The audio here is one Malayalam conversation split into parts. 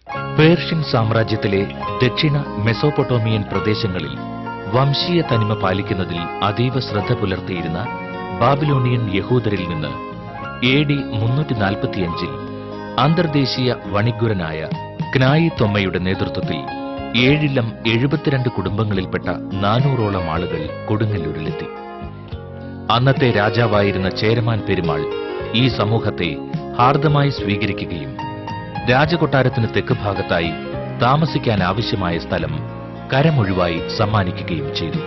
പേർഷ്യൻ സാമ്രാജ്യത്തിലെ ദക്ഷിണ മെസോപ്പൊട്ടോമിയൻ പ്രദേശങ്ങളിൽ വംശീയ തനിമ പാലിക്കുന്നതിൽ അതീവ ശ്രദ്ധ പുലർത്തിയിരുന്ന ബാബിലോണിയൻ യഹൂദരിൽ നിന്ന് AD 345 അന്തർദേശീയ വണിഗുരനായ ക്നായി തൊമ്മയുടെ നേതൃത്വത്തിൽ 7 72 കുടുംബങ്ങളിൽപ്പെട്ട 400ഓളം ആളുകൾ കൊടുങ്ങല്ലൂരിലെത്തി. അന്നത്തെ രാജാവായിരുന്ന ചേരമാൻ പെരുമാൾ ഈ സമൂഹത്തെ ഹാർദമായി സ്വീകരിക്കുകയും രാജകൊട്ടാരത്തിന് തെക്ക് ഭാഗത്തായി താമസിക്കാനാവശ്യമായ സ്ഥലം കരമൊഴിവായി സമ്മാനിക്കുകയും ചെയ്തു.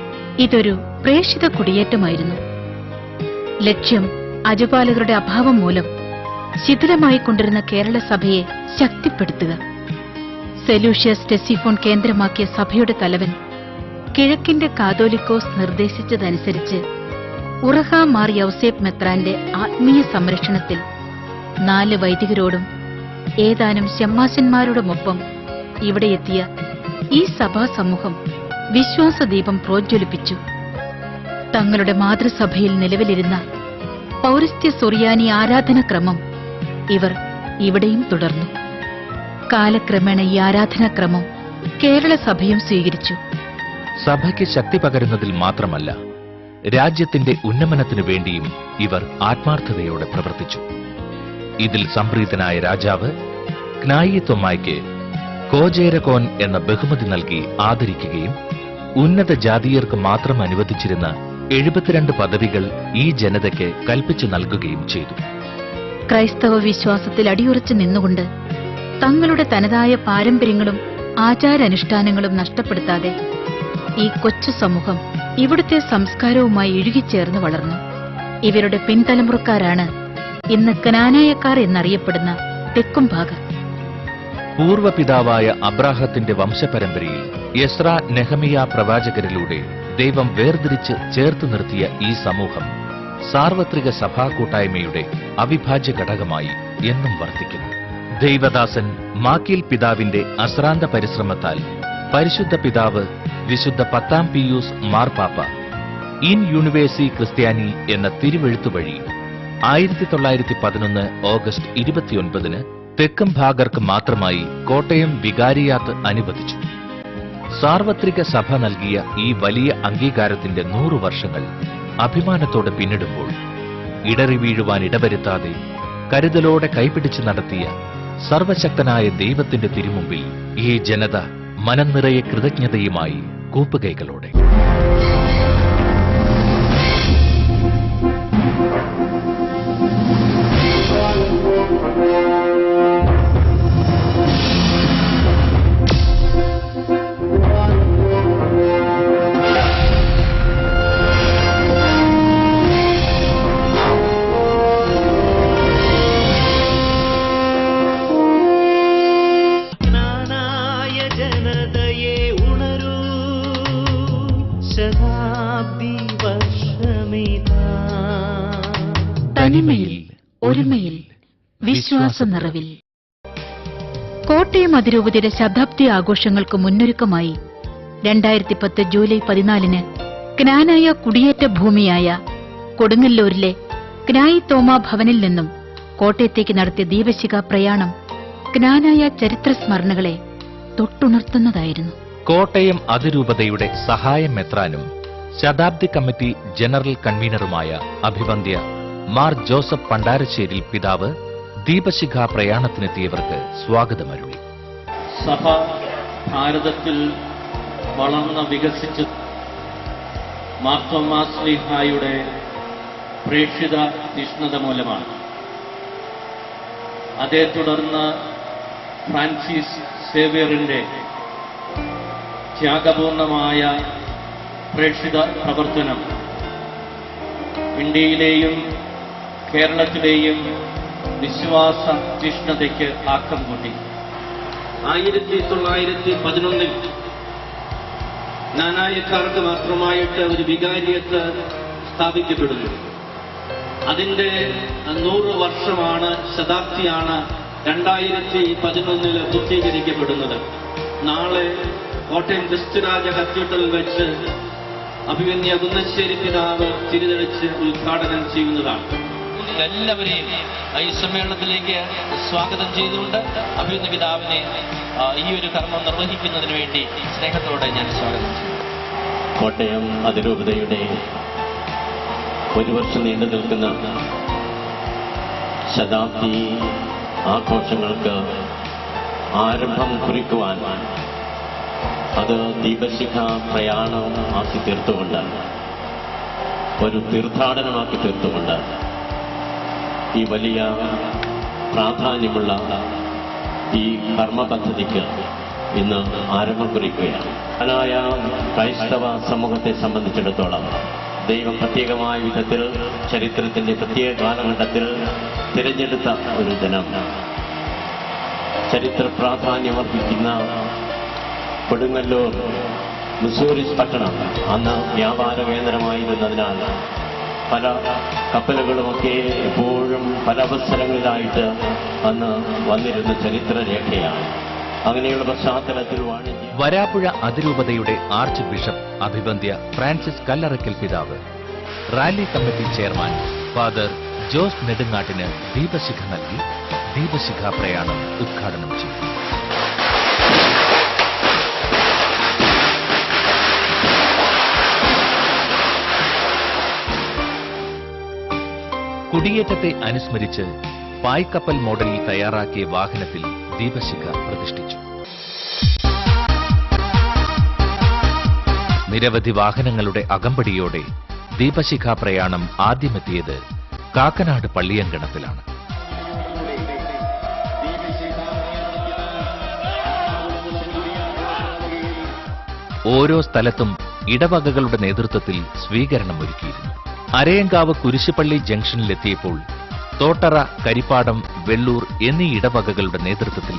ഇതൊരു പ്രേക്ഷിത കുടിയേറ്റമായിരുന്നു. ലക്ഷ്യം അജപാലകരുടെ അഭാവം മൂലം ശിഥിലമായിക്കൊണ്ടിരുന്ന കേരള സഭയെ ശക്തിപ്പെടുത്തുക. സെലൂഷ്യസ് ടെസിഫോൺ കേന്ദ്രമാക്കിയ സഭയുടെ തലവൻ കിഴക്കിന്റെ കാതോലിക്കോസ് നിർദ്ദേശിച്ചതനുസരിച്ച് ഉറഹ മാർ യൗസേപ്പ് മെത്രാന്റെ ആത്മീയ സംരക്ഷണത്തിൽ 4 വൈദികരോടും ഏതാനും ശമ്മാശന്മാരോടുമൊപ്പം ഇവിടെയെത്തിയ ഈ സഭാസമൂഹം വിശ്വാസദീപം പ്രോജ്വലിപ്പിച്ചു. തങ്ങളുടെ മാതൃസഭയിൽ നിലവിലിരുന്ന പൗരസ്ത്യ സുറിയാനി ആരാധനാക്രമം ഇവർ ഇവിടെയും തുടർന്നു. കാലക്രമേണ ഈ ആരാധനാക്രമം കേരള സഭയും സ്വീകരിച്ചു. സഭയ്ക്ക് ശക്തി പകരുന്നതിൽ മാത്രമല്ല, രാജ്യത്തിന്റെ ഉന്നമനത്തിനു വേണ്ടിയും ഇവർ ആത്മാർത്ഥതയോടെ പ്രവർത്തിച്ചു. ഇതിൽ സംപ്രീതനായ രാജാവ് ക്നായി തൊമ്മായ്ക്ക് കോജേരകോൻ എന്ന ബഹുമതി നൽകി ആദരിക്കുകയും ഉന്നത ജാതീയർക്ക് മാത്രം അനുവദിച്ചിരുന്ന 72 പദവികൾ ഈ ജനതയ്ക്ക് കൽപ്പിച്ചു നൽകുകയും ചെയ്തു. ക്രൈസ്തവ വിശ്വാസത്തിൽ അടിയുറച്ചു നിന്നുകൊണ്ട് തങ്ങളുടെ തനതായ പാരമ്പര്യങ്ങളും ആചാരാനുഷ്ഠാനങ്ങളും നഷ്ടപ്പെടുത്താതെ ഈ കൊച്ചു സമൂഹം ഇവിടുത്തെ സംസ്കാരവുമായി ഇഴുകിച്ചേർന്ന് വളർന്നു. ഇവരുടെ പിൻതലമുറക്കാരാണ് ഇന്ന് കനാനായക്കാർ എന്നറിയപ്പെടുന്ന തെക്കും ഭാഗം. പൂർവ്വപിതാവായ അബ്രാഹത്തിന്റെ വംശപരമ്പരയിൽ എസ്ര നെഹമിയ പ്രവാചകരിലൂടെ ദൈവം വേർതിരിച്ച് ചേർത്ത് നിർത്തിയ ഈ സമൂഹം സാർവത്രിക സഭാ കൂട്ടായ്മയുടെ അവിഭാജ്യ ഘടകമായി എന്നും വർത്തിക്കുന്നു. ദൈവദാസൻ മാക്കീൽ പിതാവിന്റെ അശ്രാന്ത പരിശ്രമത്താൽ പരിശുദ്ധ പിതാവ് വിശുദ്ധ 10-ാം പിയൂസ് മാർപ്പാപ്പ ഇൻ യൂണിവേഴ്സി ക്രിസ്ത്യാനി എന്ന തിരുവെഴുത്തു വഴി 1911 ഓഗസ്റ്റ് 29 തെക്കും ഭാഗർക്ക് മാത്രമായി കോട്ടയം വികാരിയാത്ത് അനുവദിച്ചു. സാർവത്രിക സഭ നൽകിയ ഈ വലിയ അംഗീകാരത്തിന്റെ 100 വർഷങ്ങൾ അഭിമാനത്തോടെ പിന്നിടുമ്പോൾ ഇടറി വീഴുവാൻ ഇടവരുത്താതെ കരുതലോടെ കൈപിടിച്ച് നടത്തിയ സർവശക്തനായ ദൈവത്തിന്റെ തിരുമുമ്പിൽ ഈ ജനത മനം നിറയെ കൃതജ്ഞതയുമായി കൂപ്പുകൈകളോടെ തനിമയിൽ ഒരുമയിൽ വിശ്വാസ നിറവിൽ. കോട്ടയം അതിരൂപതയുടെ ശതാബ്ദി ആഘോഷങ്ങൾക്ക് മുന്നൊരുക്കമായി 2010 ജൂലൈ 14 ക്നാനായ കുടിയേറ്റ ഭൂമിയായ കൊടുങ്ങല്ലൂരിലെ ക്നായി തോമാ ഭവനിൽ നിന്നും കോട്ടയത്തേക്ക് നടത്തിയ ദീപശിഖ പ്രയാണം ക്നാനായ ചരിത്ര സ്മരണകളെ തൊട്ടുണർത്തുന്നതായിരുന്നു. കോട്ടയം അതിരൂപതയുടെ സഹായ മെത്രാനും ശതാബ്ദി കമ്മിറ്റി ജനറൽ കൺവീനറുമായ അഭിവന്ദ്യ മാർ ജോസഫ് പണ്ടാരശ്ശേരിൽ പിതാവ് ദീപശിഖ പ്രയാണത്തിനെത്തിയവർക്ക് സ്വാഗതമരുളി. സഭ ഭാരതത്തിൽ വളർന്ന് വികസിച്ച് മാർത്തോമാ ശ്ലീഹായുടെ പ്രേക്ഷിത തീഷ്ണത മൂലമാണ്. അതേ തുടർന്ന് ഫ്രാൻസിസ് സേവ്യറിന്റെ ത്യാഗപൂർണമായ പ്രേക്ഷിത പ്രവർത്തനം ഇന്ത്യയിലെയും കേരളത്തിലെയും വിശ്വാസ തീഷ്ണതയ്ക്ക് ആക്കം കൂട്ടി. 1911 നാനായക്കാർക്ക് മാത്രമായിട്ട് ഒരു വികാരിയത്ത് സ്ഥാപിക്കപ്പെടുന്നു. അതിന്റെ 100 വർഷമാണ്, ശതാബ്ദിയാണ് 2011 പൂർത്തീകരിക്കപ്പെടുന്നത്. നാളെ കോട്ടയം ക്രിസ്തുരാജ കത്തീഡ്രലിൽ വെച്ച് അഭിമന്യ കുന്നശ്ശേരി പിതാവ് തിരിതെളിച്ച് ഉദ്ഘാടനം ചെയ്യുന്നതാണ്. എല്ലാവരെയും ഈ സമ്മേളനത്തിലേക്ക് സ്വാഗതം ചെയ്തുകൊണ്ട് അഭിവന്യ പിതാവിനെ ഈ ഒരു കർമ്മം നിർവഹിക്കുന്നതിന് വേണ്ടി സ്നേഹത്തോടെ ഞാൻ സ്വാഗതം ചെയ്യുന്നു. കോട്ടയം അതിരൂപതയുടെ ഒരു വർഷം നീണ്ടു നിൽക്കുന്ന ശതാബ്ദി ആഘോഷങ്ങൾക്ക് ആരംഭം കുറിക്കുവാൻ അത് ദീപശിഖ പ്രയാണം ആക്കി തീർത്തുകൊണ്ട്, ഒരു തീർത്ഥാടനമാക്കി തീർത്തുകൊണ്ട് ഈ വലിയ പ്രാധാന്യമുള്ള ഈ കർമ്മ പദ്ധതിക്ക് ഇന്ന് ആരംഭം കുറിക്കുകയാണ്. ായ ക്രൈസ്തവ സമൂഹത്തെ സംബന്ധിച്ചിടത്തോളം ദൈവം പ്രത്യേകമായ വിധത്തിൽ ചരിത്രത്തിന്റെ പ്രത്യേക കാലഘട്ടത്തിൽ തിരഞ്ഞെടുത്ത ഒരു ദിനം, ചരിത്ര പ്രാധാന്യമർഹിക്കുന്ന കൊടുങ്ങല്ലൂർ മിസൂറി പട്ടണം അന്ന് വ്യാപാര കേന്ദ്രമായിരുന്നതിനാൽ പല കപ്പലുകളുമൊക്കെ എപ്പോഴും പല അവസരങ്ങളിലായിട്ട് അന്ന് വന്നിരുന്ന ചരിത്രരേഖയാണ്. അങ്ങനെയുള്ള പശ്ചാത്തലത്തിൽ വരാപ്പുഴ അതിരൂപതയുടെ ആർച്ച് ബിഷപ്പ് അഭിവന്ദ്യ ഫ്രാൻസിസ് കല്ലറയ്ക്കൽ പിതാവ് rally committee chairman father Jose നെടുങ്ങാട്ടിന് ദീപശിഖ നൽകി ദീപശിഖ പ്രയാണം ഉദ്ഘാടനം ചെയ്തു. കുടിയേറ്റത്തെ അനുസ്മരിച്ച് പായ്ക്കപ്പൽ മോഡലിൽ തയ്യാറാക്കിയ വാഹനത്തിൽ ദീപശിഖ പ്രതിഷ്ഠിച്ചു. നിരവധി വാഹനങ്ങളുടെ അകമ്പടിയോടെ ദീപശിഖ പ്രയാണം ആദ്യമെത്തിയത് കാക്കനാട് പള്ളിയങ്കണത്തിലാണ്. ഓരോ സ്ഥലത്തും ഇടവകകളുടെ നേതൃത്വത്തിൽ സ്വീകരണമൊരുക്കിയിരുന്നു. അരയങ്കാവ് കുരിശുപള്ളി ജംഗ്ഷനിലെത്തിയപ്പോൾ തോട്ടറ, കരിപ്പാടം, വെള്ളൂർ എന്നീ ഇടവകകളുടെ നേതൃത്വത്തിൽ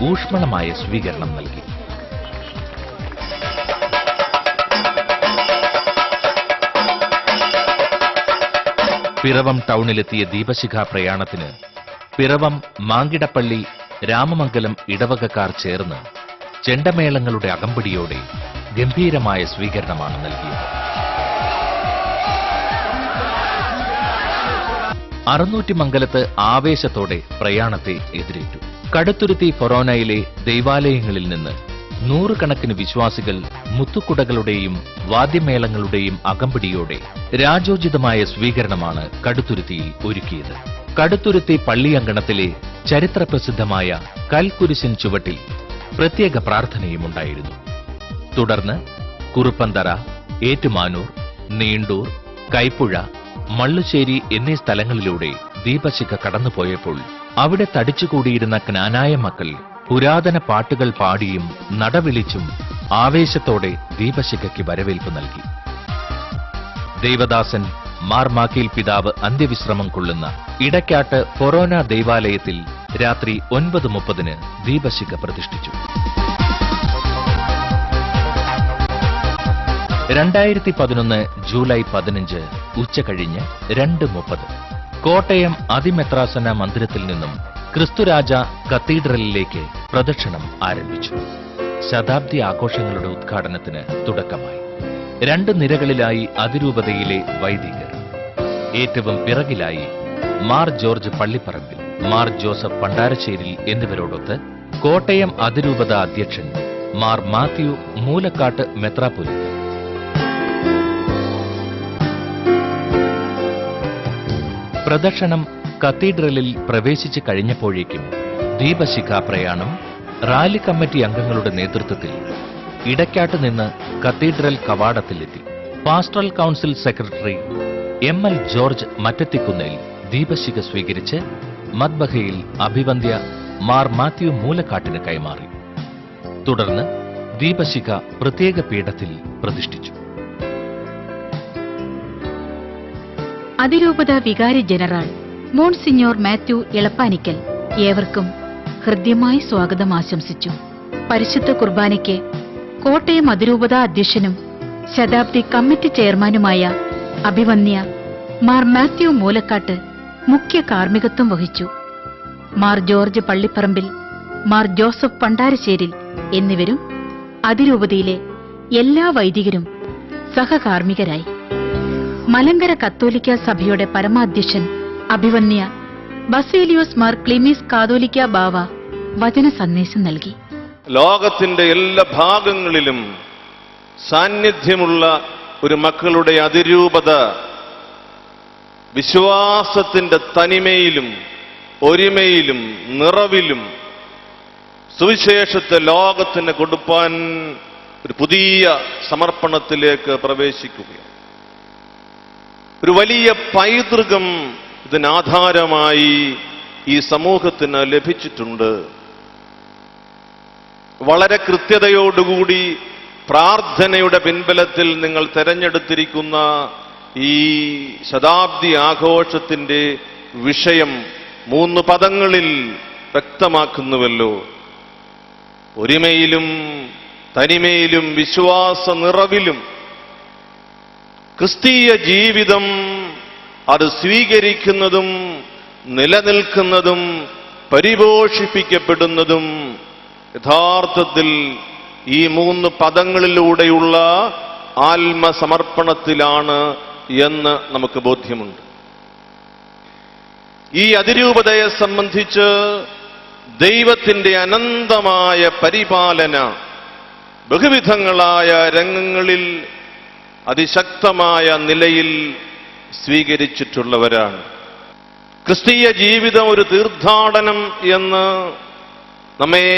ഊഷ്മളമായ സ്വീകരണം നൽകി. പിറവം ടൗണിലെത്തിയ ദീപശിഖ പ്രയാണത്തിന് പിറവം, മാങ്കിടപ്പള്ളി, രാമമംഗലം ഇടവകക്കാർ ചേർന്ന് ചെണ്ടമേളങ്ങളുടെ അകമ്പടിയോടെ ഗംഭീരമായ സ്വീകരണമാണ് നൽകിയത്. 600 മംഗലത്ത് ആവേശത്തോടെ പ്രയാണത്തെ എതിരേറ്റു. കടുത്തുരുത്തി ഫൊറോനയിലെ ദൈവാലയങ്ങളിൽ നിന്ന് നൂറുകണക്കിന് വിശ്വാസികൾ മുത്തുക്കുടകളുടെയും വാദ്യമേളങ്ങളുടെയും അകമ്പടിയോടെ രാജോചിതമായ സ്വീകരണമാണ് കടുത്തുരുത്തിയിൽ ഒരുക്കിയത്. കടുത്തുരുത്തി പള്ളിയങ്കണത്തിലെ ചരിത്രപ്രസിദ്ധമായ കൽക്കുരിശിൻ ചുവട്ടിൽ പ്രത്യേക പ്രാർത്ഥനയുമുണ്ടായിരുന്നു. തുടർന്ന് കുറുപ്പന്തറ, ഏറ്റുമാനൂർ, നീണ്ടൂർ, കൈപ്പുഴ, മള്ളുശ്ശേരി എന്നീ സ്ഥലങ്ങളിലൂടെ ദീപശിഖ കടന്നുപോയപ്പോൾ അവിടെ തടിച്ചുകൂടിയിരുന്ന ക്നാനായ മക്കൾ പുരാതന പാട്ടുകൾ പാടിയും നടവിളിച്ചും ആവേശത്തോടെ ദീപശിഖയ്ക്ക് വരവേൽപ്പ് നൽകി. ദേവദാസൻ മാർ മാക്കീൽ പിതാവ് അന്ത്യവിശ്രമം കൊള്ളുന്ന ഇടക്കാട്ട് ഫൊറോന ദൈവാലയത്തിൽ രാത്രി 9:30 ദീപശിഖ പ്രതിഷ്ഠിച്ചു. 2011 ജൂലൈ 15 ഉച്ചകഴിഞ്ഞ് 2:30 കോട്ടയം അതിമെത്രാസന മന്ദിരത്തിൽ നിന്നും ക്രിസ്തുരാജ കത്തീഡ്രലിലേക്ക് പ്രദക്ഷിണം ആരംഭിച്ചു. ശതാബ്ദി ആഘോഷങ്ങളുടെ ഉദ്ഘാടനത്തിന് തുടക്കമായി. 2 നിരകളിലായി അതിരൂപതയിലെ വൈദികർ. ഏറ്റവും പിറകിലായി മാർ ജോർജ് പള്ളിപ്പറമ്പിൽ, മാർ ജോസഫ് പണ്ടാരശ്ശേരിൽ എന്നിവരോടൊത്ത് കോട്ടയം അതിരൂപത അധ്യക്ഷൻ മാർ മാത്യു മൂലക്കാട്ട് മെത്രാപ്പൊലീത്ത. പ്രദക്ഷിണം കത്തീഡ്രലിൽ പ്രവേശിച്ചു കഴിഞ്ഞപ്പോഴേക്കും ദീപശിഖ പ്രയാണം റാലി കമ്മിറ്റി അംഗങ്ങളുടെ നേതൃത്വത്തിൽ ഇടക്കാട്ട് നിന്ന് കത്തീഡ്രൽ കവാടത്തിലെത്തി. Pastoral council secretary ML George Mattathikunnel ദീപശിഖ സ്വീകരിച്ച് മദ്ബഹയിൽ അഭിവന്ദ്യ മാർ മാത്യു മൂലക്കാട്ടിന് കൈമാറി. തുടർന്ന് ദീപശിഖ പ്രത്യേക പീഠത്തിൽ പ്രതിഷ്ഠിച്ചു. അതിരൂപത വികാരി ജനറൽ മോൺസിഞ്ഞോർ മാത്യു എളപ്പാനിക്കൽ ഏവർക്കും ഹൃദ്യമായി സ്വാഗതം ആശംസിച്ചു. പരിശുദ്ധ കുർബാനയ്ക്ക് കോട്ടയം അതിരൂപത അധ്യക്ഷനും ശതാബ്ദി കമ്മിറ്റി ചെയർമാനുമായ അഭിവന്യ മാർ മാത്യു മൂലക്കാട്ട് മുഖ്യ കാർമ്മികത്വം വഹിച്ചു. മാർ ജോർജ് പള്ളിപ്പറമ്പിൽ, മാർ ജോസഫ് പണ്ടാരശ്ശേരിൽ എന്നിവരും അതിരൂപതയിലെ എല്ലാ വൈദികരും സഹകാർമ്മികരായി. മലങ്കര കത്തോലിക്ക സഭയുടെ പരമാധ്യക്ഷൻ അഭിവന്യ ബസേലിയോസ് മാർ ക്ലിമീസ് കാതോലിക്ക ബാവ വചന സന്ദേശം നൽകി. ലോകത്തിന്റെ എല്ലാ ഭാഗങ്ങളിലും സാന്നിധ്യമുള്ള ഒരു മക്കളുടെ അതിരൂപത വിശ്വാസത്തിന്റെ തനിമയിലും ഒരുമയിലും നിറവിലും സുവിശേഷത്തെ ലോകത്തിന് കൊടുപ്പാൻ ഒരു പുതിയ സമർപ്പണത്തിലേക്ക് പ്രവേശിക്കുകയാണ്. ഒരു വലിയ പൈതൃകം ഇതിനാധാരമായി ഈ സമൂഹത്തിന് ലഭിച്ചിട്ടുണ്ട്. വളരെ കൃത്യതയോടുകൂടി പ്രാർത്ഥനയുടെ പിൻബലത്തിൽ നിങ്ങൾ തെരഞ്ഞെടുത്തിരിക്കുന്ന ഈ ശതാബ്ദി ആഘോഷത്തിന്റെ വിഷയം 3 പദങ്ങളിൽ വ്യക്തമാക്കുന്നുവല്ലോ. ഒരുമയിലും തനിമയിലും വിശ്വാസ നിറവിലും ക്രിസ്തീയ ജീവിതം അത് സ്വീകരിക്കുന്നതും നിലനിൽക്കുന്നതും പരിപോഷിപ്പിക്കപ്പെടുന്നതും യഥാർത്ഥത്തിൽ ഈ 3 പദങ്ങളിലൂടെയുള്ള ആത്മസമർപ്പണത്തിലാണ് എന്ന് നമുക്ക് ബോധ്യമുണ്ട്. ഈ അതിരൂപതയെ സംബന്ധിച്ച് ദൈവത്തിന്റെ അനന്തമായ പരിപാലന ബഹുവിധങ്ങളായ രംഗങ്ങളിൽ അതിശക്തമായ നിലയിൽ സ്വീകരിച്ചിട്ടുള്ളവരാണ്. ക്രിസ്തീയ ജീവിതം ഒരു തീർത്ഥാടനം എന്ന് നമ്മെ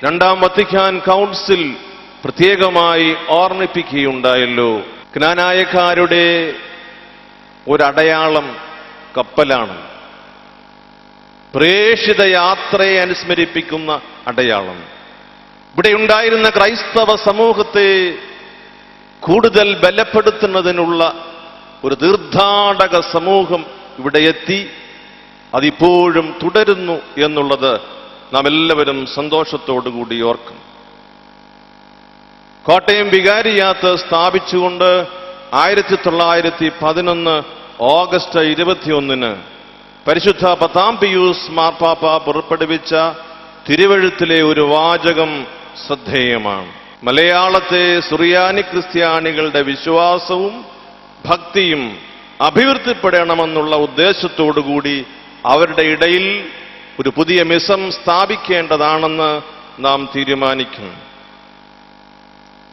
രണ്ടാം വത്തിക്കാൻ കൗൺസിൽ പ്രത്യേകമായി ഓർമ്മിപ്പിക്കുകയുണ്ടായല്ലോ. ക്നാനായക്കാരുടെ ഒരടയാളം കപ്പലാണ്. പ്രേഷിത യാത്രയെ അനുസ്മരിപ്പിക്കുന്ന അടയാളം. ഇവിടെ ഉണ്ടായിരുന്ന ക്രൈസ്തവ സമൂഹത്തെ കൂടുതൽ ബലപ്പെടുത്തുന്നതിനുള്ള ഒരു തീർത്ഥാടക സമൂഹം ഇവിടെ എത്തി. അതിപ്പോഴും തുടരുന്നു എന്നുള്ളത് നാം എല്ലാവരും സന്തോഷത്തോടുകൂടി ഓർക്കും. കോട്ടയം വികാരിയാത്ത് സ്ഥാപിച്ചുകൊണ്ട് 1911 ഓഗസ്റ്റ് 21 പരിശുദ്ധ 10-ാം പിയൂസ് മാർപ്പാപ്പ പുറപ്പെടുവിച്ച തിരുവെഴുത്തിലെ ഒരു വാചകം ശ്രദ്ധേയമാണ്. മലയാളത്തെ സുറിയാനി ക്രിസ്ത്യാനികളുടെ വിശ്വാസവും ഭക്തിയും അഭിവൃദ്ധിപ്പെടണമെന്നുള്ള ഉദ്ദേശത്തോടുകൂടി അവരുടെ ഇടയിൽ ഒരു പുതിയ മിസം സ്ഥാപിക്കേണ്ടതാണെന്ന് നാം തീരുമാനിക്കുന്നു.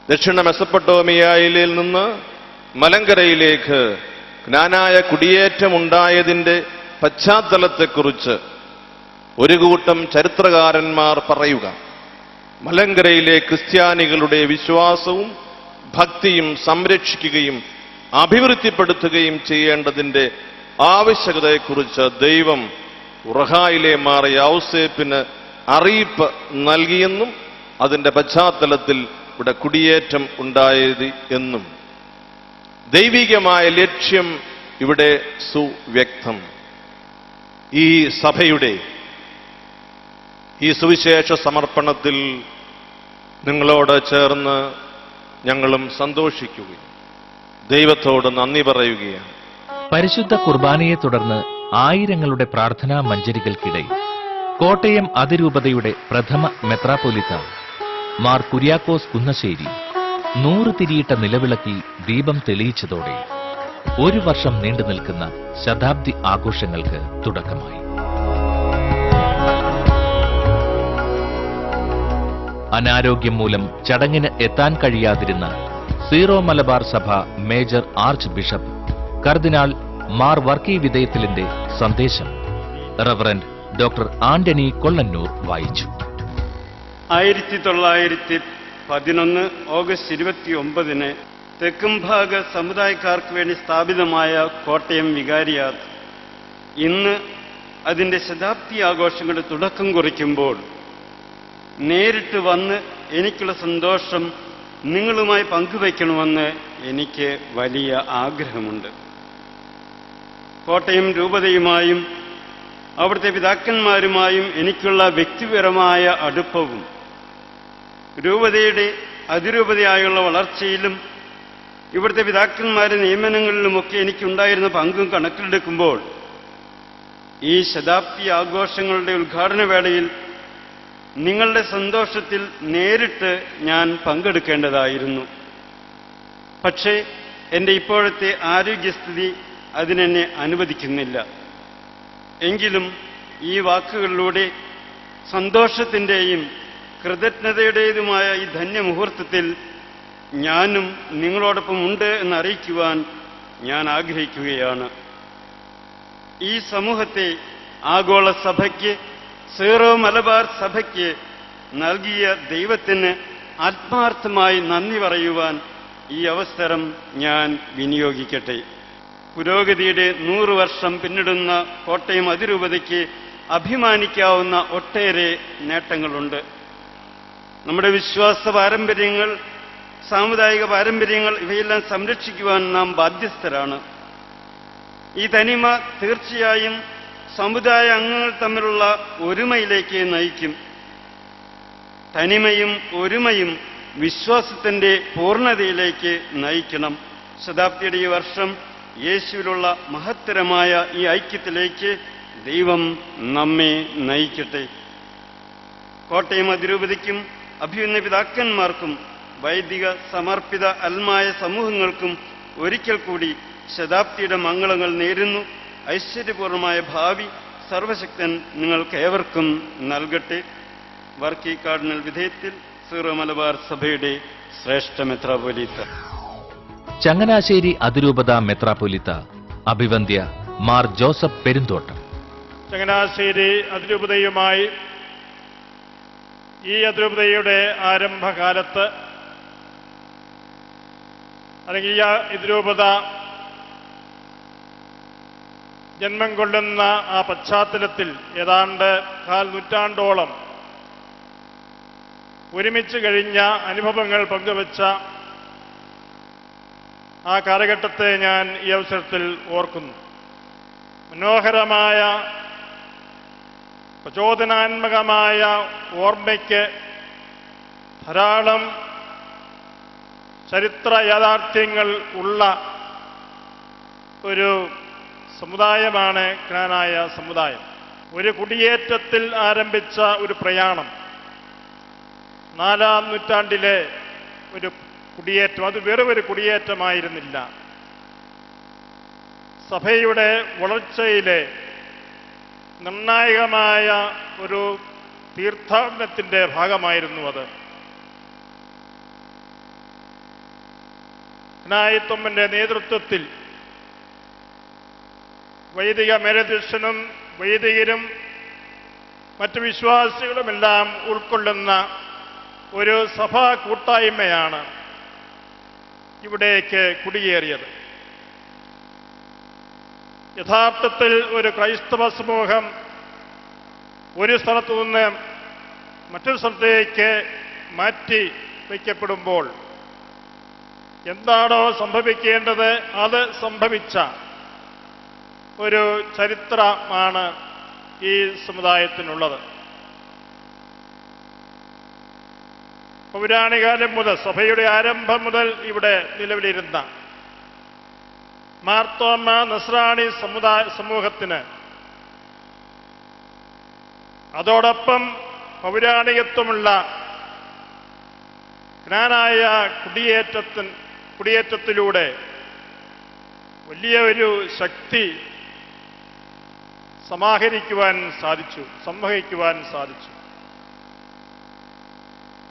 ദക്ഷിണ മെസപ്പൊട്ടോമിയയിൽ നിന്ന് മലങ്കരയിലേക്ക് ജ്ഞാനായ കുടിയേറ്റമുണ്ടായതിന്റെ പശ്ചാത്തലത്തെക്കുറിച്ച് ഒരു കൂട്ടം ചരിത്രകാരന്മാർ പറയുക. മലങ്കരയിലെ ക്രിസ്ത്യാനികളുടെ വിശ്വാസവും ഭക്തിയും സംരക്ഷിക്കുകയും അഭിവൃദ്ധിപ്പെടുത്തുകയും ചെയ്യേണ്ടതിന്റെ ആവശ്യകതയെക്കുറിച്ച് ദൈവം ഉറഹായിലെ മാർ യൗസേപ്പിന് അറിയിപ്പ് നൽകിയെന്നും അതിന്റെ പശ്ചാത്തലത്തിൽ ഇവിടെ കുടിയേറ്റം ഉണ്ടായത് എന്നും ദൈവികമായ ലക്ഷ്യം ഇവിടെ സുവ്യക്തം. ഈ സഭയുടെ ഈ സുവിശേഷ സമർപ്പണത്തിൽ നിങ്ങളോട് ചേർന്ന് ഞങ്ങളും സന്തോഷിക്കുകയും ദൈവത്തോട് നന്ദി പറയുകയാണ്. പരിശുദ്ധ കുർബാനയെ തുടർന്ന് ആയിരങ്ങളുടെ പ്രാർത്ഥനാ മഞ്ജരികൾക്കിടെ കോട്ടയം അതിരൂപതയുടെ പ്രഥമ മെത്രാപ്പൊലിത്ത മാർ കുര്യാക്കോസ് കുന്നശ്ശേരി 100 തിരിയിട്ട നിലവിളക്കിൽ ദീപം തെളിയിച്ചതോടെ 1 വർഷം നീണ്ടു നിൽക്കുന്ന ശതാബ്ദി ആഘോഷങ്ങൾക്ക് തുടക്കമായി. അനാരോഗ്യം മൂലം ചടങ്ങിന് എത്താൻ കഴിയാതിരുന്ന സീറോ മലബാർ സഭ മേജർ ആർച്ച് ബിഷപ്പ് കർദിനാൾ മാർ വർക്കി വിധേയത്തിലിന്റെ സന്ദേശം റവറന്റ് ഡോക്ടർ ആന്റണി കൊള്ളന്നൂർ വായിച്ചു. 1911 ഓഗസ്റ്റ് 29 തെക്കുംഭാഗ സമുദായക്കാർക്ക് വേണ്ടി സ്ഥാപിതമായ കോട്ടയം വികാരിയാത്ത് ഇന്ന് അതിൻ്റെ ശതാബ്ദി ആഘോഷങ്ങളുടെ തുടക്കം കുറിക്കുമ്പോൾ നേരിട്ട് വന്ന് എനിക്കുള്ള സന്തോഷം നിങ്ങളുമായി പങ്കുവയ്ക്കണമെന്ന് എനിക്ക് വലിയ ആഗ്രഹമുണ്ട്. കോട്ടയം രൂപതയുമായും അവിടുത്തെ പിതാക്കന്മാരുമായും എനിക്കുള്ള വ്യക്തിപരമായ അടുപ്പവും രൂപതയുടെ അതിരൂപതയായുള്ള വളർച്ചയിലും ഇവിടുത്തെ പിതാക്കന്മാരുടെ നിയമനങ്ങളിലുമൊക്കെ എനിക്കുണ്ടായിരുന്ന പങ്കും കണക്കിലെടുക്കുമ്പോൾ ഈ ശതാബ്ദി ആഘോഷങ്ങളുടെ ഉദ്ഘാടന വേളയിൽ നിങ്ങളുടെ സന്തോഷത്തിൽ നേരിട്ട് ഞാൻ പങ്കെടുക്കേണ്ടതായിരുന്നു. പക്ഷേ എൻ്റെ ഇപ്പോഴത്തെ ആരോഗ്യസ്ഥിതി അതിനെന്നെ അനുവദിക്കുന്നില്ല. എങ്കിലും ഈ വാക്കുകളിലൂടെ സന്തോഷത്തിൻ്റെയും കൃതജ്ഞതയുടേതുമായ ഈ ധന്യമുഹൂർത്തത്തിൽ ഞാനും നിങ്ങളോടൊപ്പം ഉണ്ട് എന്നറിയിക്കുവാൻ ഞാൻ ആഗ്രഹിക്കുകയാണ്. ഈ സമൂഹത്തെ ആഗോള സഭയ്ക്ക്, സീറോ മലബാർ സഭയ്ക്ക് നൽകിയ ദൈവത്തിന് ആത്മാർത്ഥമായി നന്ദി പറയുവാൻ ഈ അവസരം ഞാൻ വിനിയോഗിക്കട്ടെ. പുരോഗതിയുടെ 100 വർഷം പിന്നിടുന്ന കോട്ടയം അതിരൂപതയ്ക്ക് അഭിമാനിക്കാവുന്ന ഒട്ടേറെ നേട്ടങ്ങളുണ്ട്. നമ്മുടെ വിശ്വാസ പാരമ്പര്യങ്ങൾ, സാമുദായിക പാരമ്പര്യങ്ങൾ ഇവയെല്ലാം സംരക്ഷിക്കുവാൻ നാം ബാധ്യസ്ഥരാണ്. ഈ തനിമ തീർച്ചയായും സമുദായ അംഗങ്ങൾ തമ്മിലുള്ള ഒരുമയിലേക്ക് നയിക്കും. തനിമയും ഒരുമയും വിശ്വാസത്തിന്റെ പൂർണ്ണതയിലേക്ക് നയിക്കണം. ശതാബ്ദിയുടെ ഈ വർഷം യേശുവിലുള്ള മഹത്തരമായ ഈ ഐക്യത്തിലേക്ക് ദൈവം നമ്മെ നയിക്കട്ടെ. കോട്ടയം അതിരൂപതയ്ക്കും അഭിമന്യ പിതാക്കന്മാർക്കും വൈദിക സമർപ്പിത അൽമായ സമൂഹങ്ങൾക്കും ഒരിക്കൽ കൂടി ശതാബ്ദിയുടെ മംഗളങ്ങൾ നേരുന്നു. ഐശ്വര്യപൂർണമായ ഭാവി സർവശക്തൻ നിങ്ങൾക്കേവർക്കും നൽകട്ടെ. വർക്കി കാർഡിനൽ വിധേയത്തിൽ സീറോ മലബാർ സഭയുടെ ശ്രേഷ്ഠ മെത്രാപ്പൊലീത്ത. ചങ്ങനാശ്ശേരി അതിരൂപത മെത്രാപ്പൊലീത്ത അഭിവന്ദ്യ മാർ ജോസഫ് പെരുന്തോട്ടം. ചങ്ങനാശ്ശേരി അതിരൂപതയുമായി ഈ അതിരൂപതയുടെ ആരംഭകാലത്ത്, അല്ലെങ്കിൽ ഈ അതിരൂപത ജന്മം കൊള്ളുന്ന ആ പശ്ചാത്തലത്തിൽ ഏതാണ്ട് 4 നൂറ്റാണ്ടോളം ഒരുമിച്ച് കഴിഞ്ഞ അനുഭവങ്ങൾ പങ്കുവച്ച ആ കാലഘട്ടത്തെ ഞാൻ ഈ അവസരത്തിൽ ഓർക്കുന്നു. മനോഹരമായ പ്രചോദനാത്മകമായ ഓർമ്മയ്ക്ക് ധാരാളം ചരിത്ര യാഥാർത്ഥ്യങ്ങൾ ഉള്ള ഒരു സമുദായമാണ് ക്നാനായ സമുദായം. ഒരു കുടിയേറ്റത്തിൽ ആരംഭിച്ച ഒരു പ്രയാണം, 4-ാം നൂറ്റാണ്ടിലെ ഒരു കുടിയേറ്റം, അത് വെറും ഒരു കുടിയേറ്റമായിരുന്നില്ല. സഭയുടെ വളർച്ചയിലെ നിർണായകമായ ഒരു തീർത്ഥാടനത്തിൻ്റെ ഭാഗമായിരുന്നു അത്. ക്നായിത്വമ്മന്റെ നേതൃത്വത്തിൽ വൈദിക മേലധ്യക്ഷനും വൈദികരും മറ്റു വിശ്വാസികളുമെല്ലാം ഉൾക്കൊള്ളുന്ന ഒരു സഭാ കൂട്ടായ്മയാണ് ഇവിടേക്ക് കുടിയേറിയത്. യഥാർത്ഥത്തിൽ ഒരു ക്രൈസ്തവ സമൂഹം ഒരു സ്ഥലത്തു നിന്ന് മറ്റൊരു സ്ഥലത്തേക്ക് മാറ്റി വയ്ക്കപ്പെടുമ്പോൾ എന്താണോ സംഭവിക്കേണ്ടത് അത് സംഭവിച്ച ഒരു ചരിത്രമാണ് ഈ സമുദായത്തിനുള്ളത്. പൗരാണികാലം മുതൽ, സഭയുടെ ആരംഭം മുതൽ ഇവിടെ നിലവിലിരുന്ന മാർത്തോമ നസ്രാണി സമൂഹത്തിന് അതോടൊപ്പം പൗരാണികത്വമുള്ള ക്നാനായ കുടിയേറ്റത്തിലൂടെ വലിയ ഒരു ശക്തി സംവഹിക്കുവാൻ സാധിച്ചു.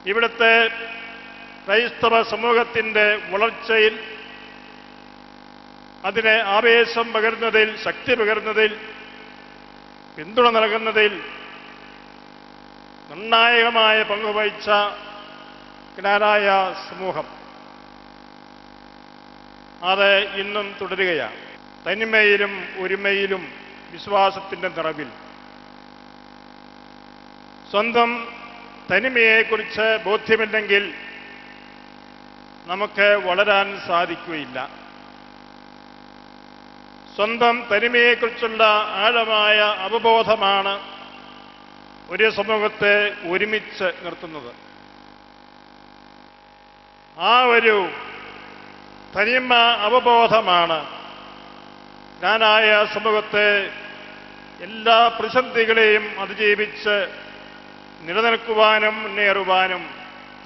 ഇവിടുത്തെ ക്രൈസ്തവ സമൂഹത്തിൻ്റെ വളർച്ചയിൽ, അതിനെ ആവേശം പകരുന്നതിൽ, ശക്തി പകരുന്നതിൽ, പിന്തുണ നൽകുന്നതിൽ നിർണായകമായ പങ്കുവഹിച്ച ക്നാനായ സമൂഹം അത് ഇന്നും തുടരുകയാണ്. തനിമയിലും ഒരുമയിലും വിശ്വാസത്തിൻ്റെ നിറവിൽ. സ്വന്തം തനിമയെക്കുറിച്ച് ബോധ്യമില്ലെങ്കിൽ നമുക്ക് വളരാൻ സാധിക്കുകയില്ല. സ്വന്തം തനിമയെക്കുറിച്ചുള്ള ആഴമായ അവബോധമാണ് ഒരു സമൂഹത്തെ ഒരുമിച്ച് നിർത്തുന്നത്. ആ ഒരു തനിമ അവബോധമാണ് ക്നാനായ സമൂഹത്തെ എല്ലാ പ്രതിസന്ധികളെയും അതിജീവിച്ച് നിലനിൽക്കുവാനും മുന്നേറുവാനും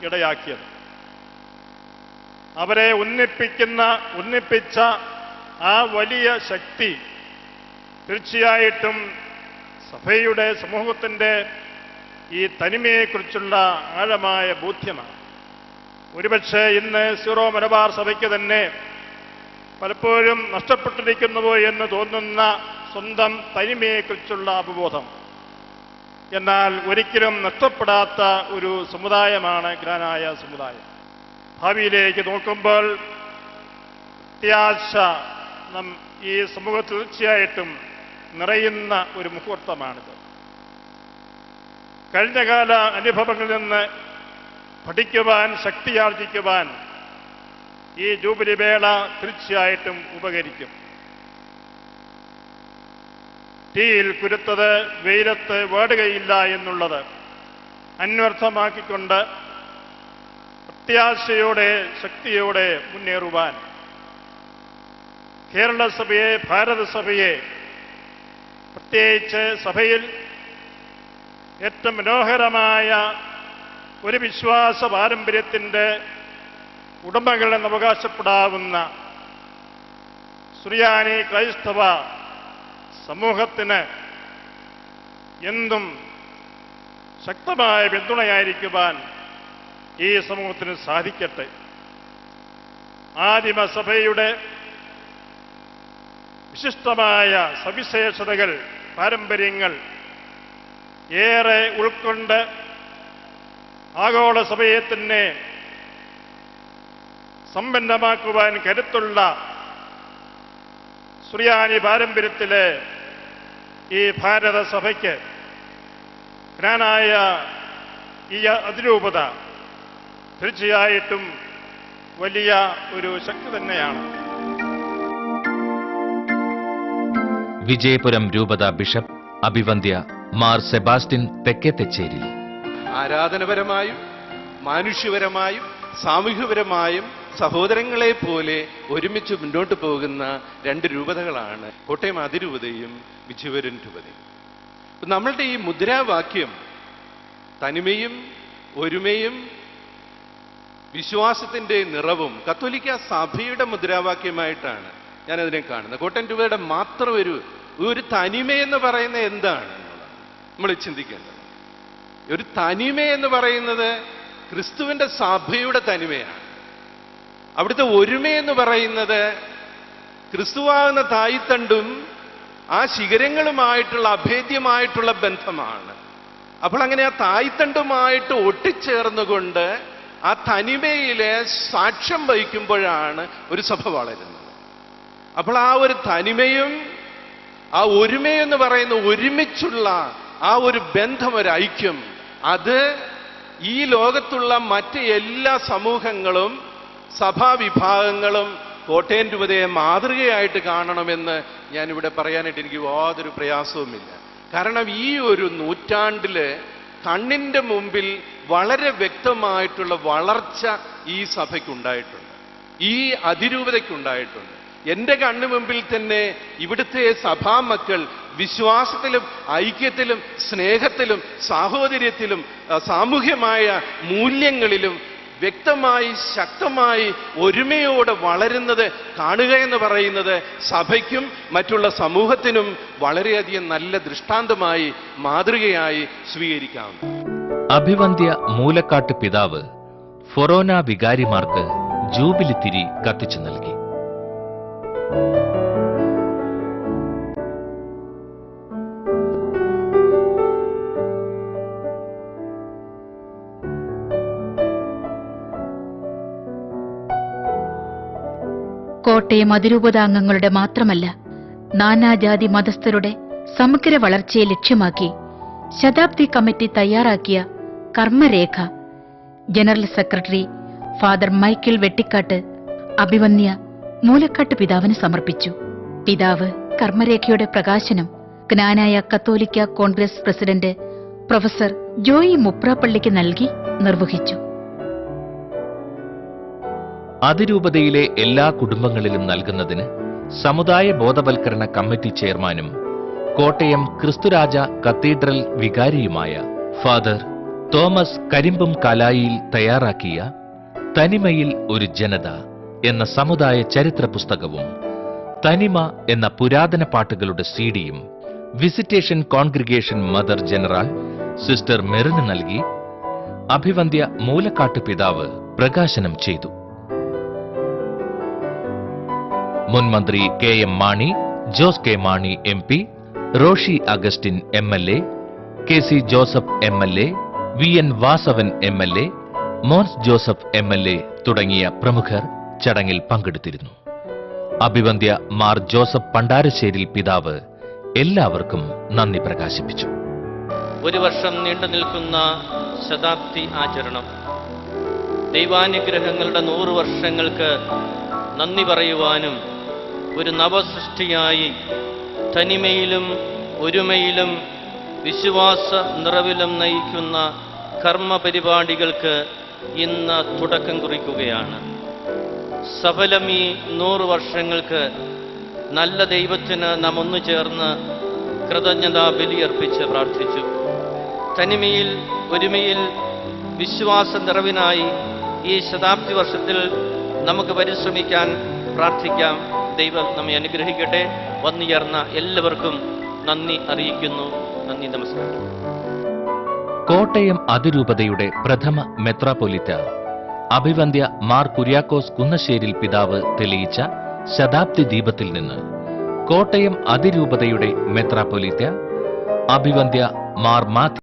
ഇടയാക്കിയത്. അവരെ ഒന്നിപ്പിച്ച ആ വലിയ ശക്തി തീർച്ചയായിട്ടും സഭയുടെ സമൂഹത്തിൻ്റെ ഈ തനിമയെക്കുറിച്ചുള്ള ആഴമായ ബോധ്യമാണ്. ഒരുപക്ഷെ ഇന്ന് സീറോ മലബാർ സഭയ്ക്ക് തന്നെ പലപ്പോഴും നഷ്ടപ്പെട്ടിരിക്കുന്നുവോ എന്ന് തോന്നുന്ന സ്വന്തം തനിമയെക്കുറിച്ചുള്ള അവബോധം. എന്നാൽ ഒരിക്കലും നഷ്ടപ്പെടാത്ത ഒരു സമുദായമാണ് ഗ്രാനായ സമുദായം. ഭാവിയിലേക്ക് നോക്കുമ്പോൾ പ്രത്യാശ ഈ സമൂഹത്തിൽ തീർച്ചയായിട്ടും നിറയുന്ന ഒരു മുഹൂർത്തമാണിത്. കഴിഞ്ഞകാല അനുഭവങ്ങളിൽ നിന്ന് പഠിക്കുവാൻ, ശക്തിയാർജിക്കുവാൻ ഈ ജൂബിലി വേള തീർച്ചയായിട്ടും ഉപകരിക്കും. തീയിൽ കുരുത്തത് വെയിലത്ത് വാടുകയില്ല എന്നുള്ളത് അന്വർത്ഥമാക്കിക്കൊണ്ട് പ്രത്യാശയോടെ, ശക്തിയോടെ മുന്നേറുവാൻ കേരള സഭയെ, ഭാരതസഭയെ, പ്രത്യേകിച്ച് സഭയിൽ ഏറ്റവും മനോഹരമായ ഒരു വിശ്വാസ പാരമ്പര്യത്തിൻ്റെ ഉടമകളെന്ന് അവകാശപ്പെടാവുന്ന സുറിയാനി ക്രൈസ്തവ സമൂഹത്തിന് എന്തും ശക്തമായ പിന്തുണയായിരിക്കുവാൻ ഈ സമൂഹത്തിന് സാധിക്കട്ടെ. ആദിമസഭയുടെ വിശിഷ്ടമായ സവിശേഷതകൾ, പാരമ്പര്യങ്ങൾ ഏറെ ഉൾക്കൊണ്ട് ആഗോള സഭയെ തന്നെ സമ്പന്നമാക്കുവാൻ കരുത്തുള്ള സുറിയാനി പാരമ്പര്യത്തിലെ ഈ ഭാരതസഭയ്ക്ക് ഗ്രാനായ ഈ അതിരൂപത തീർച്ചയായിട്ടും വലിയ ഒരു ശക്തി തന്നെയാണ്. വിജയപുരം രൂപത ബിഷപ്പ് അഭിവന്ദ്യ മാർ സെബാസ്റ്റ്യൻ തെക്കേത്തെച്ചേരി. ആരാധനപരമായും മാനുഷ്യപരമായും സാമൂഹ്യപരമായും സഹോദരങ്ങളെ പോലെ ഒരുമിച്ച് മുന്നോട്ട് പോകുന്ന രണ്ട് രൂപതകളാണ് കോട്ടയം അതിരൂപതയും വിജയപുരം രൂപതയും. നമ്മളുടെ ഈ മുദ്രാവാക്യം തനിമയും ഒരുമയും വിശ്വാസത്തിന്റെ നിറവും കത്തോലിക്ക സഭയുടെ മുദ്രാവാക്യമായിട്ടാണ് ഞാനതിനെ കാണുന്നത്. കോട്ടയം രൂപതയുടെ മാത്രം ഒരു തനിമയെന്ന് പറയുന്നത് എന്താണ് നമ്മൾ ചിന്തിക്കേണ്ടത്. ഒരു തനിമയെന്ന് പറയുന്നത് ക്രിസ്തുവിന്റെ സഭയുടെ തനിമയാണ്. അവിടുത്തെ ഒരുമയെന്ന് പറയുന്നത് ക്രിസ്തുവാകുന്ന തായ്തണ്ടും ആ ശിഖരങ്ങളുമായിട്ടുള്ള അഭേദ്യമായിട്ടുള്ള ബന്ധമാണ്. അപ്പോൾ അങ്ങനെ ആ തായ്തണ്ടുമായിട്ട് ഒട്ടിച്ചേർന്നുകൊണ്ട് ആ തനിമയിലെ സാക്ഷ്യം വഹിക്കുമ്പോഴാണ് ഒരു സഭ വളരുന്നത്. അപ്പോൾ ആ ഒരു തനിമയും ആ ഒരുമയെന്ന് പറയുന്ന ഒരുമിച്ചുള്ള ആ ഒരു ബന്ധം, ഒരു ഐക്യം, അത് ഈ ലോകത്തുള്ള മറ്റ് എല്ലാ സമൂഹങ്ങളും സഭാവിഭാഗങ്ങളും കോട്ടയം രൂപതയെ മാതൃകയായിട്ട് കാണണമെന്ന് ഞാനിവിടെ പറയാനായിട്ട് എനിക്ക് യാതൊരു പ്രയാസവുമില്ല. കാരണം ഈ ഒരു നൂറ്റാണ്ടില് കണ്ണിന്റെ മുമ്പിൽ വളരെ വ്യക്തമായിട്ടുള്ള വളർച്ച ഈ സഭയ്ക്കുണ്ടായിട്ടുണ്ട്, ഈ അതിരൂപതയ്ക്കുണ്ടായിട്ടുണ്ട്. എൻ്റെ കണ്ണു മുമ്പിൽ തന്നെ ഇവിടുത്തെ സഭാമക്കൾ വിശ്വാസത്തിലും ഐക്യത്തിലും സ്നേഹത്തിലും സാഹോദര്യത്തിലും സാമൂഹ്യമായ മൂല്യങ്ങളിലും വ്യക്തമായി ശക്തമായി ഒരുമയോടെ വളരുന്നത് കാണുക എന്ന് പറയുന്നത് സഭയ്ക്കും മറ്റുള്ള സമൂഹത്തിനും വളരെയധികം നല്ല ദൃഷ്ടാന്തമായി മാതൃകയായി സ്വീകരിക്കാവുന്നു. അഭിവന്ദ്യ മൂലക്കാട്ട് പിതാവ് ഫൊറോന വികാരിമാർക്ക് ജൂബിലി തിരി കത്തിച്ചു നൽകി. കോട്ടയം അതിരൂപതാംഗങ്ങളുടെ മാത്രമല്ല, നാനാജാതി മതസ്ഥരുടെ സമഗ്ര വളർച്ചയെ ലക്ഷ്യമാക്കി ശതാബ്ദി കമ്മിറ്റി തയ്യാറാക്കിയ കർമ്മരേഖ general secretary father Michael Vettikattu അഭിവന്യ മൂലക്കാട്ട് പിതാവിന് സമർപ്പിച്ചു. പിതാവ് കർമ്മരേഖയുടെ പ്രകാശനം ജ്ഞാനായ കത്തോലിക്ക കോൺഗ്രസ് പ്രസിഡന്റ് പ്രൊഫസർ ജോയി മുപ്രാപ്പള്ളിക്ക് നൽകി നിർവഹിച്ചു. അതിരൂപതയിലെ എല്ലാ കുടുംബങ്ങളിലും നൽകുന്നതിന് സമുദായ ബോധവൽക്കരണ കമ്മിറ്റി ചെയർമാനും കോട്ടയം ക്രിസ്തുരാജ കത്തീഡ്രൽ വികാരിയുമായ ഫാദർ തോമസ് കരിമ്പും കാലായിൽ തയ്യാറാക്കിയ തനിമയിൽ ഒരു ജനത എന്ന സമുദായ ചരിത്ര പുസ്തകവും തനിമ എന്ന പുരാതന പാട്ടുകളുടെ സിഡിയും visitation congregation mother general sister മെറിന് നൽകി അഭിവന്ദ്യ മൂലക്കാട്ട് പിതാവ് പ്രകാശനം ചെയ്തു. മുൻ മന്ത്രി KM Mani, Jose K Mani MP, Roshy Augustine MLA, KC Joseph MLA, VN Vasavan MLA, Mons Joseph MLA തുടങ്ങിയ പ്രമുഖർ ചടങ്ങിൽ പങ്കെടുത്തിരുന്നു. അഭിവന്ദ്യ മാർ ജോസഫ് പണ്ടാരശ്ശേരിൽ പിതാവ് എല്ലാവർക്കും നന്ദി പ്രകാശിപ്പിച്ചു. ഒരു വർഷം നീണ്ടു നിൽക്കുന്ന ശതാബ്ദി ആചരണം ദൈവാനുഗ്രഹങ്ങളുടെ 100 വർഷങ്ങൾക്ക് നന്ദി പറയുവാനും ഒരു നവസൃഷ്ടിയായി തനിമയിലും ഒരുമയിലും വിശ്വാസ നിറവിലും നയിക്കുന്ന കർമ്മ പരിപാടികൾക്ക് ഇന്ന് തുടക്കം കുറിക്കുകയാണ്. സഫലം ഈ 100 വർഷങ്ങൾക്ക് നല്ല ദൈവത്തിന് നാം ഒന്നു ചേർന്ന് കൃതജ്ഞതാ ബലിയർപ്പിച്ച് പ്രാർത്ഥിച്ചു. തനിമയിൽ ഒരുമയിൽ വിശ്വാസ നിറവിനായി ഈ ശതാബ്ദി വർഷത്തിൽ നമുക്ക് പരിശ്രമിക്കാൻ പ്രാർത്ഥിക്കാം. ദൈവം നമ്മെ അനുഗ്രഹിക്കട്ടെ. വന്നുചേർന്ന എല്ലാവർക്കും നന്ദി അറിയിക്കുന്നു. നന്ദി, നമസ്കാരം. കോട്ടയം അതിരൂപതയുടെ പ്രഥമ മെത്രാപ്പൊലിത്ത അഭിവന്ദ്യ മാർ കുര്യാക്കോസ് കുന്നശ്ശേരിൽ പിതാവ് തെളിയിച്ച ശതാബ്ദി ദീപത്തിൽ നിന്ന് കോട്ടയം അതിരൂപതയുടെ മെത്രാപ്പൊലിത്ത അഭിവന്ദ്യ മാർ മാത്യു